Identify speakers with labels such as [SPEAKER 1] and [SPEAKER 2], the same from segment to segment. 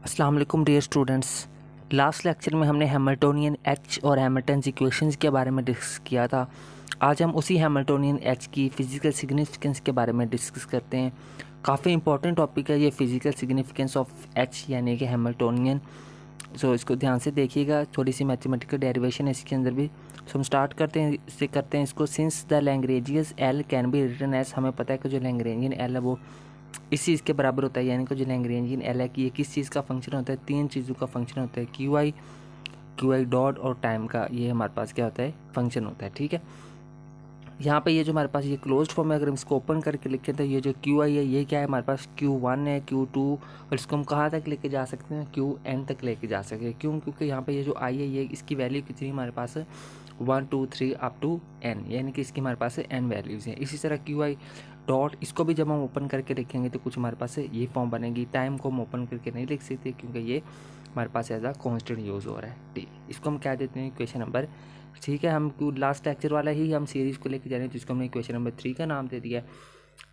[SPEAKER 1] अस्सलाम वालेकुम dear students. Last lecture में हमने हैमिल्टोनियन एच और हैमिल्टन इक्वेशंस के बारे में डिस्कस किया था। आज हम उसी हैमिल्टोनियन एच की फ़िज़िकल सिग्निफिकेंस के बारे में डिस्कस करते हैं। काफ़ी इंपॉर्टेंट टॉपिक है ये फ़िज़िकल सिग्निफिकेंस ऑफ एच यानी कि हैमिल्टोनियन। सो इसको ध्यान से देखिएगा, थोड़ी सी मैथमेटिकल डेरिवेशन है इसके अंदर भी। सो हम स्टार्ट करते हैं इसको। Since the Lagrangian L can be written as, हमें पता है कि जो लैग्रेंजियन एल है वो इस चीज़ के बराबर होता है, यानी कि जो लैग्रेंजियन एल है कि ये किस चीज़ का फंक्शन होता है, तीन चीज़ों का फंक्शन होता है, क्यू आई डॉट और टाइम का। ये हमारे पास क्या होता है, फंक्शन होता है। ठीक है, यहाँ पे ये जो हमारे पास ये क्लोज्ड फॉर्म है, अगर हम इसको ओपन करके लिखें तो ये जो क्यू आई है ये क्या है, हमारे पास Q1 है, Q2, और इसको हम कहाँ तक लेके जा सकते हैं, Qn तक लेके जा सकते हैं। क्यों? क्योंकि यहाँ पे ये जो आई है ये इसकी वैल्यू कितनी हमारे पास है, 1 2 3 अप टू n, यानी कि इसकी हमारे पास n वैल्यूज़ हैं। इसी तरह क्यू आई डॉट, इसको भी जब हम ओपन करके लिखेंगे तो कुछ हमारे पास ये फॉर्म बनेगी। टाइम को हम ओपन करके नहीं लिख सकते क्योंकि ये हमारे पास एज अ कॉन्स्टेंट यूज़ हो रहा है। ठीक, इसको हम क्या देते हैं, इक्वेशन नंबर। ठीक है, हम लास्ट लेक्चर वाला ही हम सीरीज़ को लेकर जा रहे हैं, जिसको हमने इक्वेशन नंबर 3 का नाम दे दिया है।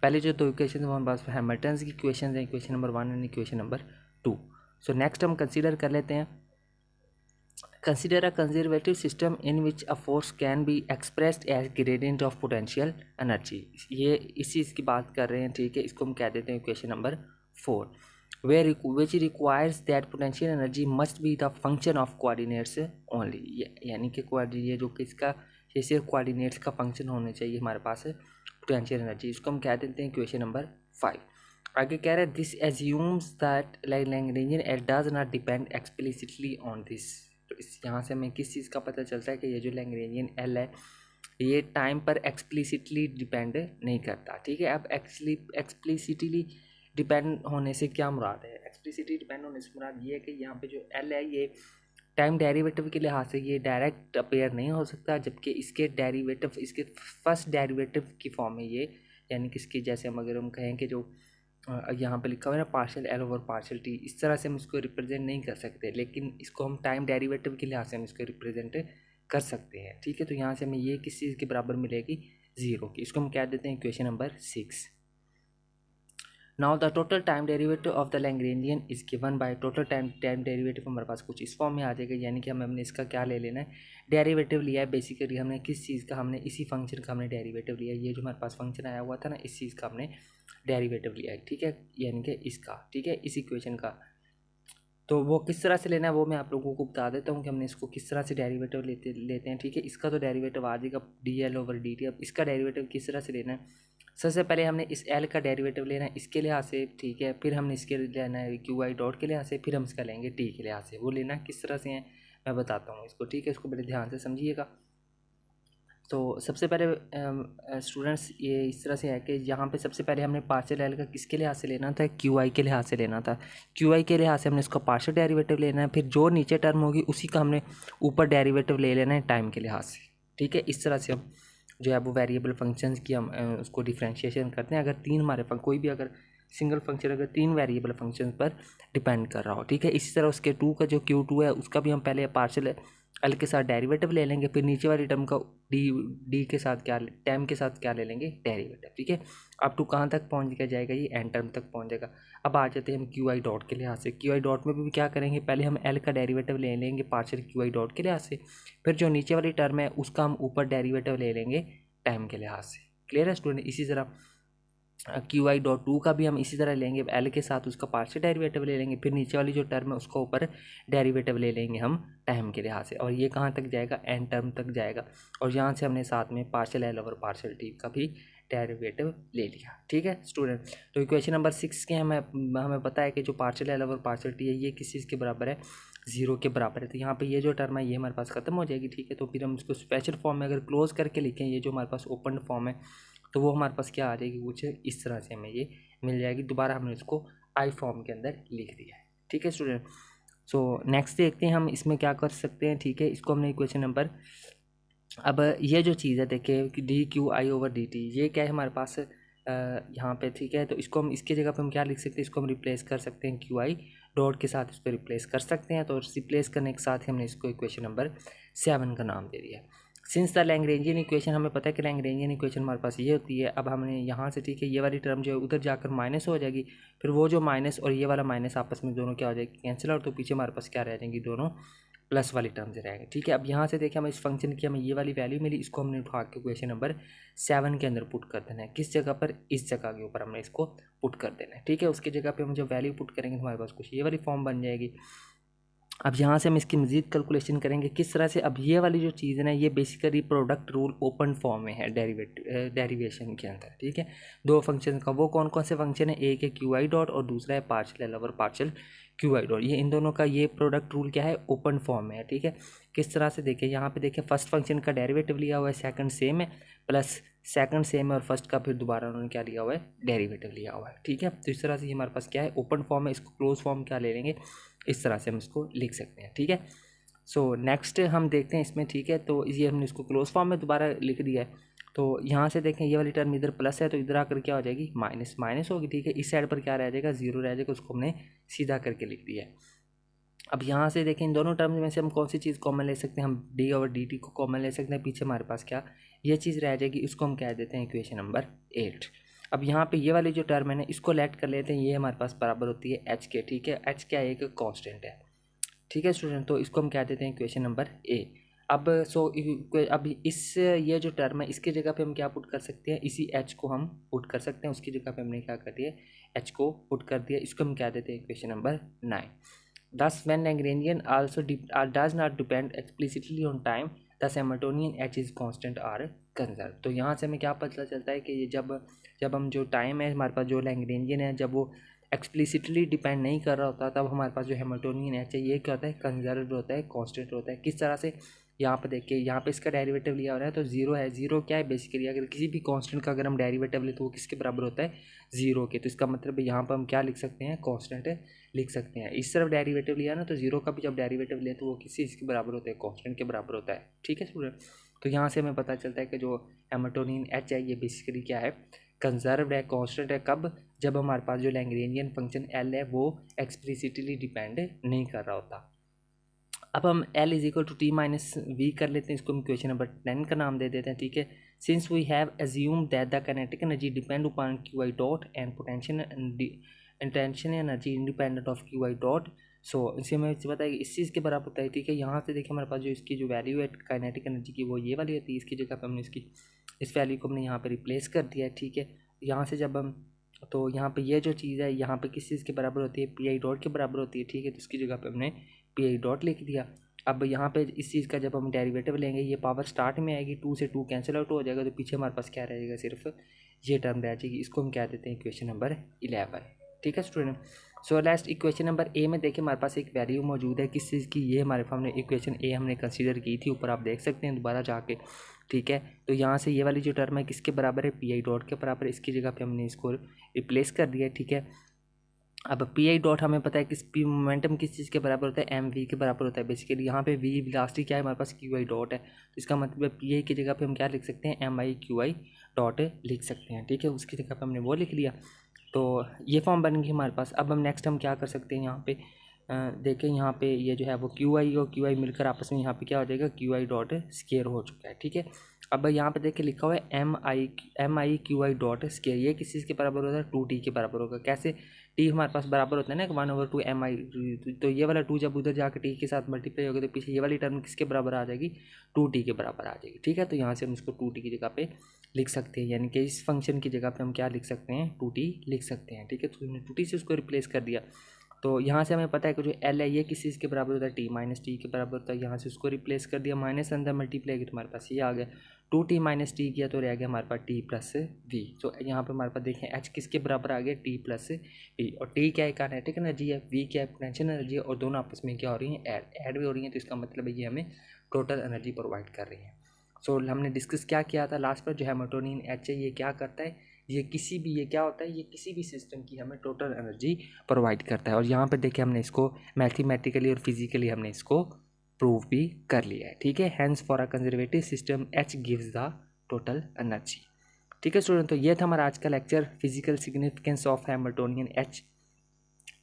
[SPEAKER 1] पहले जो दो इक्वेशन हमारे पास हैमिल्टन की इक्वेशन है, equation number 1 and equation number 2। So next हम कंसीडर कर लेते हैं, consider a conservative system in which a force can be expressed as gradient of potential energy. ये इस चीज़ की बात कर रहे हैं। ठीक है, इसको हम कह देते हैं equation number 4, where which requires that potential energy must be the function of coordinates only। यानी कि ये जो किसका, ये सिर्फ कोऑर्डिनेट्स का फंक्शन होना चाहिए हमारे पास पोटेंशियल एनर्जी। इसको हम कह देते हैं इक्वेशन नंबर 5। आगे कह रहे हैं this assumes that Lagrangian L does not depend explicitly on this. तो इस यहाँ से हमें किस चीज़ का पता चलता है कि ये जो लैग्रेंजियन एल है ये टाइम पर एक्सप्लिसिटली डिपेंड नहीं करता। ठीक है, अब एक्सप्लिसिटली डिपेंड होने से क्या मुराद है, एक्सप्लिसिटली डिपेंड होने से मुराद ये है कि यहाँ पे जो एल है ये टाइम डेरिवेटिव के लिहाज से ये डायरेक्ट अपेयर नहीं हो सकता, जबकि इसके डेरिवेटिव, इसके फर्स्ट डेरिवेटिव की फॉर्म में ये, यानी कि इसकी जैसे हम अगर हम कहें कि जो यहाँ पे लिखा हुआ है ना partial L over partial T, इस तरह से हम इसको रिप्रेजेंट नहीं कर सकते, लेकिन इसको हम टाइम डेरिवेटिव के लिहाज से हम इसको रिप्रेजेंट कर सकते हैं। ठीक है, तो यहाँ से हमें ये किस चीज़ के बराबर मिलेगी, 0 की। इसको हम कह देते हैं equation number 6। Now the total time derivative of the Lagrangian is given by total time derivative हमारे पास कुछ इस फॉर्म में आ जाएगा, यानी कि हमने इसका क्या ले लेना है, डेरिवेटिव लिया है। बेसिकली हमने किस चीज़ का, हमने इसी फंक्शन का हमने डेरिवेटिव लिया है। ये जो हमारे पास फंक्शन आया हुआ था ना, इस चीज़ का हमने डेरिवेटिव लिया है। ठीक है, यानी कि इसका, ठीक है, इस इक्वेशन का। तो वो किस तरह से लेना है वो मैं आप लोगों को बता देता हूँ कि हमने इसको किस तरह से डेरिवेटिव लेते हैं। ठीक है, इसका तो डेरिवेटिव आ जाएगा DL ओवर DT। अब इसका डेरिवेटिव किस तरह से लेना है, सबसे पहले हमने इस L का डेरिवेटिव लेना है इसके लिहाज से। ठीक है, फिर हमने इसके लेना है QI डॉट के लिहाज से, फिर हम इसका लेंगे T के लिहाज से। वो लेना है किस तरह से है मैं बताता हूँ इसको। ठीक है, इसको बड़े ध्यान से समझिएगा। तो सबसे पहले स्टूडेंट्स ये इस तरह से है कि यहाँ पे सबसे पहले हमने पार्शियल एल का किसके लिहाज से लेना था, QI के लिहाज से लेना था। QI के लिहाज से हमने इसका पार्शियल डेरिवेटिव लेना है, फिर जो नीचे टर्म होगी उसी का हमने ऊपर डेरिवेटिव ले लेना है टाइम के लिहाज से। ठीक है, इस तरह से हम जो है वो वेरिएबल फंक्शंस की हम उसको डिफ्रेंशिएशन करते हैं। अगर तीन हमारे कोई भी अगर सिंगल फंक्शन अगर तीन वेरिएबल फंक्शन पर डिपेंड कर रहा हो। ठीक है, इसी तरह उसके 2 का जो Q2 है उसका भी हम पहले पार्शियल एल के साथ डेरिवेटिव ले लेंगे, फिर नीचे वाली टर्म का डी के साथ क्या, टाइम के साथ क्या ले लेंगे, डेरिवेटिव। ठीक है, अब टू कहाँ तक पहुँच जाएगा, ये एन टर्म तक पहुँच जाएगा। अब आ जाते हैं हम QI डॉट के लिहाज से। QI डॉट में भी क्या करेंगे, पहले हम एल का डेरिवेटिव ले लेंगे पार्शियल QI डॉट के लिहाज से, फिर जो नीचे वाली टर्म है उसका हम ऊपर डेरिवेटिव ले लेंगे टाइम के लिहाज से। क्लियर है स्टूडेंट? इसी तरह QI डॉट 2 का भी हम इसी तरह लेंगे, एल के साथ उसका पार्शियल डेरिवेटिव ले लेंगे, फिर नीचे वाली जो टर्म है उसका ऊपर डेरिवेटिव ले लेंगे हम टाइम के लिहाज से, और ये कहाँ तक जाएगा, एन टर्म तक जाएगा। और यहाँ से हमने साथ में partial L over partial T का भी डेरिवेटिव ले लिया। ठीक है स्टूडेंट, तो इक्वेशन नंबर 6 के हमें पता है कि जो partial L over partial T है ये किस चीज़ के बराबर है, 0 के बराबर है। तो यहाँ पे ये जो टर्म है ये हमारे पास खत्म हो जाएगी। ठीक है, तो फिर हम इसको स्पेशल फॉर्म में अगर क्लोज करके लिखें, ये जो हमारे पास ओपन फॉर्म है तो वो हमारे पास क्या आ जाएगी, कुछ इस तरह से हमें ये मिल जाएगी। दोबारा हमने इसको आई फॉर्म के अंदर लिख दिया है। ठीक है स्टूडेंट, सो नेक्स्ट देखते हैं हम इसमें क्या कर सकते हैं। ठीक है, इसको हमने इक्वेशन नंबर, अब ये जो चीज़ है देखिए कि DQI ओवर DT, ये क्या है हमारे पास यहाँ पे। ठीक है, तो इसको हम इसकी जगह पे हम क्या लिख सकते हैं, इसको हम रिप्लेस कर सकते हैं QI डॉट के साथ, इसको रिप्लेस कर सकते हैं। तो रिप्लेस करने के साथ ही हमने इसको इक्वेशन नंबर 7 का नाम दे दिया। सिंस द लैग्रेंजियन इक्वेशन, हमें पता है कि लैग्रेंजियन इक्वेशन हमारे पास ये होती है। अब हमने यहाँ से ठीक है ये वाली टर्म जो है उधर जाकर माइनस हो जाएगी, फिर वो जो माइनस और ये वाला माइनस आपस में दोनों क्या हो जाएगी, कैंसिल आउट, तो पीछे हमारे पास क्या रह जाएंगी, दोनों प्लस वाली टर्म्स रहेंगे। ठीक है, अब यहाँ से देखिए हमें इस फंक्शन की हमें ये वाली वैल्यू मिली, इसको हमने उठा के क्वेश्चन नंबर 7 के अंदर पुट कर देना है। किस जगह पर, इस जगह के ऊपर हमने इसको पुट कर देना है। ठीक है, उसकी जगह पे हम जो वैल्यू पुट करेंगे तो हमारे पास कुछ ये वाली फॉर्म बन जाएगी। अब यहाँ से हम इसकी मज़ीद कैलकुलेशन करेंगे किस तरह से। अब ये वाली जो चीज़ है ना, ये basically product rule open form में है डेरिवेशन के अंदर। ठीक है, दो फंक्शन का, वो कौन कौन से फंक्शन है, एक है क्यू आई डॉट और दूसरा है partial L over partial Q I dot. ये इन दोनों का ये प्रोडक्ट रूल क्या है, ओपन फॉर्म में है। ठीक है, किस तरह से देखें, यहाँ पे देखें फर्स्ट फंक्शन का डेरिवेटिव लिया हुआ है, सेकंड सेम है, प्लस सेकंड सेम है और फर्स्ट का फिर दोबारा उन्होंने क्या लिया हुआ है, डेरिवेटिव लिया हुआ है। ठीक है, तो इस तरह से हमारे पास क्या है, ओपन फॉर्म है। इसको क्लोज फॉर्म क्या ले लेंगे, इस तरह से हम इसको लिख सकते हैं। ठीक है, सो नेक्स्ट हम देखते हैं इसमें। ठीक है, तो ये हमने इसको क्लोज फॉर्म में दोबारा लिख दिया है। तो यहाँ से देखें ये वाली टर्म इधर प्लस है तो इधर आकर क्या हो जाएगी, माइनस माइनस होगी। ठीक है, इस साइड पर क्या रह जाएगा, जीरो रह जाएगा, उसको हमने सीधा करके लिख दिया है। अब यहाँ से देखें इन दोनों टर्म्स में से हम कौन सी चीज़ कॉमन ले सकते हैं, हम डी और डी टी को कॉमन ले सकते हैं। पीछे हमारे पास क्या ये चीज़ रह जाएगी, इसको हम कह देते हैं इक्वेशन नंबर 8। अब यहाँ पे ये वाली जो टर्म है ना, इसको लेट कर लेते हैं, ये हमारे पास बराबर होती है एच के। ठीक है, एच क्या है, एक कांस्टेंट है। ठीक है स्टूडेंट, तो इसको हम कह देते हैं इक्वेशन नंबर ए। अब अब इस ये जो टर्म है इसकी जगह पे हम क्या पुट कर सकते हैं, इसी एच को हम पुट कर सकते हैं। उसकी जगह पे हमने क्या कर दिया, एच को पुट कर दिया, इसको हम कह देते हैं equation number 9। Thus, when Lagrangian also does not depend explicitly on time, thus Hamiltonian h is constant or conserved। तो यहाँ से हमें क्या पता चलता है कि ये जब हम जो टाइम है हमारे पास जो लैग्रेंजियन है, जब वो एक्सप्लिसिटली डिपेंड नहीं कर रहा होता, तब हमारे पास जो हैमिल्टोनियन एच है ये क्या होता है, कंजर्व होता है, कांस्टेंट होता है। किस तरह से, यहाँ पे देखिए यहाँ पे इसका डेरिवेटिव लिया हो रहा है तो जीरो है। जीरो क्या है, बेसिकली अगर किसी भी कांस्टेंट का अगर हम डेरिवेटिव ले तो वो किसके बराबर होता है, जीरो के। तो इसका मतलब यहाँ पर हम क्या लिख सकते हैं, कांस्टेंट लिख सकते हैं। इस तरफ डेरिवेटिव लिया ना तो जीरो का भी जब डेरिवेटिव ले तो वो किसी इसके बराबर होता है, कांस्टेंट के बराबर होता है। ठीक है स्टूडेंट, तो यहाँ से हमें पता चलता है कि जो हैमिल्टोनियन एच है ये बेसिकली क्या है, कंजर्व्ड है, कांस्टेंट है। कब, जब हमारे पास जो लैग्रेंजियन फंक्शन एल है वो एक्सप्लिसिटली डिपेंड नहीं कर रहा होता। अब हम L is equal to T minus V कर लेते हैं, इसको हम क्वेश्चन नंबर 10 का नाम दे देते हैं। ठीक है, since we have assume that the kinetic energy depend upon q I dot and potential energy independent of q I dot, so इसे हमें पता है कि इस चीज़ के बराबर होता है। ठीक है, यहाँ से देखिए हमारे पास जो इसकी जो वैल्यू है काइनेटिक एनर्जी की वो ये वाली होती है, इसकी जगह पर हमने इसकी इस वैल्यू को हमने यहाँ पर रिप्लेस कर दिया है। ठीक है, यहाँ से जब हम, तो यहाँ पे ये जो चीज़ है यहाँ पे किस चीज़ के बराबर होती है, पी आई डॉट के बराबर होती है। ठीक है, तो इसकी जगह पे हमने पी आई डॉट लिख दिया। अब यहाँ पे इस चीज़ का जब हम डेरिवेटिव लेंगे, ये पावर स्टार्ट में आएगी, 2 से 2 कैंसिल आउट हो जाएगा, तो पीछे हमारे पास क्या रहेगा, सिर्फ ये टर्म रह जाएगी। इसको हम कह देते हैं इक्वेशन नंबर 11। ठीक है student, so last equation number A में देखिए हमारे पास एक वैल्यू मौजूद है किस चीज़ की, ये हमारे हमने इक्वेशन ए हमने कंसीडर की थी, ऊपर आप देख सकते हैं दोबारा जाके। ठीक है, तो यहाँ से ये वाली जो टर्म है किसके बराबर है, पी आई डॉट के बराबर, इसकी जगह पे हमने इसको रिप्लेस कर दिया। ठीक है, अब पी आई डॉट हमें पता है किस पी मोमेंटम किस चीज़ के बराबर होता है, एम वी के बराबर होता है। बेसिकली यहाँ पे वी वेलोसिटी क्या है, हमारे पास क्यू आई डॉट है, तो इसका मतलब पी आई की जगह पे हम क्या लिख सकते हैं, M I Q I dot लिख सकते हैं। ठीक है, उसकी जगह पे हमने वो लिख लिया, तो ये फॉर्म बन गई हमारे पास। अब हम नेक्स्ट हम क्या कर सकते हैं, यहाँ पे देखें यहाँ पे ये जो है वो क्यू आई और क्यू आई मिलकर आपस में यहाँ पे क्या हो जाएगा, क्यू आई डॉट स्केयर हो चुका है। ठीक है, अब यहाँ पे देखिए लिखा हुआ है M I Q I dot square, ये किस चीज़ के बराबर होता है, 2t के बराबर होगा। कैसे, टी हमारे पास बराबर होता है ना 1/2 एम आई, तो ये वाला 2 जब उधर जाकर टी के साथ मल्टीप्लाई होगा तो पीछे ये वाली टर्म किसके बराबर आ जाएगी, 2t के बराबर आ जाएगी। ठीक है, तो यहाँ से हम इसको 2t की जगह पे लिख सकते हैं, यानी कि इस फंक्शन की जगह पे हम क्या लिख सकते हैं, 2t लिख सकते हैं। ठीक है, तो हमने 2t से उसको रिप्लेस कर दिया। तो यहाँ से हमें पता है कि जो एल है ये किस चीज़ के बराबर होता है, टी माइनस टी के बराबर होता है। यहाँ से उसको रिप्लेस कर दिया, माइनस अंदर मल्टीप्लाई किया तो हमारे पास ये आ गया, 2t माइनस टी किया तो रह गया हमारे पास टी प्लस वी। तो यहाँ पे हमारे पास देखें एच किसके बराबर आ गया, टी प्लस वी, और टी क्या है, काइनेटिक एनर्जी है, वी क्या है, पोटेंशियल एनर्जी है, और दोनों आपस में क्या हो रही हैं, ऐड भी हो रही हैं। तो इसका मतलब है ये हमें टोटल एनर्जी प्रोवाइड कर रही है। सो हमने डिस्कस क्या किया था लास्ट पर, जो हैमिल्टोनियन एच है ये क्या करता है, ये क्या होता है, ये किसी भी सिस्टम की हमें टोटल एनर्जी प्रोवाइड करता है। और यहाँ पे देखिए हमने इसको मैथमेटिकली और फिजिकली हमने इसको प्रूव भी कर लिया है। ठीक है, hence for a conservative system H gives the total energy. ठीक है स्टूडेंट, तो ये था हमारा आज का lecture, physical significance of Hamiltonian H.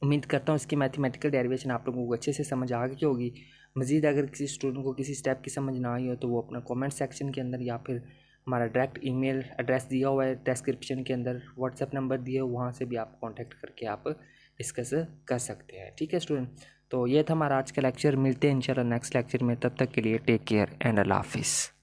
[SPEAKER 1] उम्मीद करता हूँ इसकी मैथमेटिकल डेरिवेशन आप लोगों को अच्छे से समझ आ गई होगी। मज़ीद अगर किसी स्टूडेंट को किसी स्टेप की समझ ना आई हो तो वो अपना कमेंट सेक्शन के अंदर या फिर हमारा डायरेक्ट ईमेल एड्रेस दिया हुआ है डिस्क्रिप्शन के अंदर, व्हाट्सएप नंबर दिया है, वहाँ से भी आप कांटेक्ट करके आप डिस्कस कर सकते हैं। ठीक है स्टूडेंट, तो ये था हमारा आज का लेक्चर। मिलते हैं इंशाल्लाह नेक्स्ट लेक्चर में, तब तक के लिए टेक केयर एंड अल्लाह हाफिज़।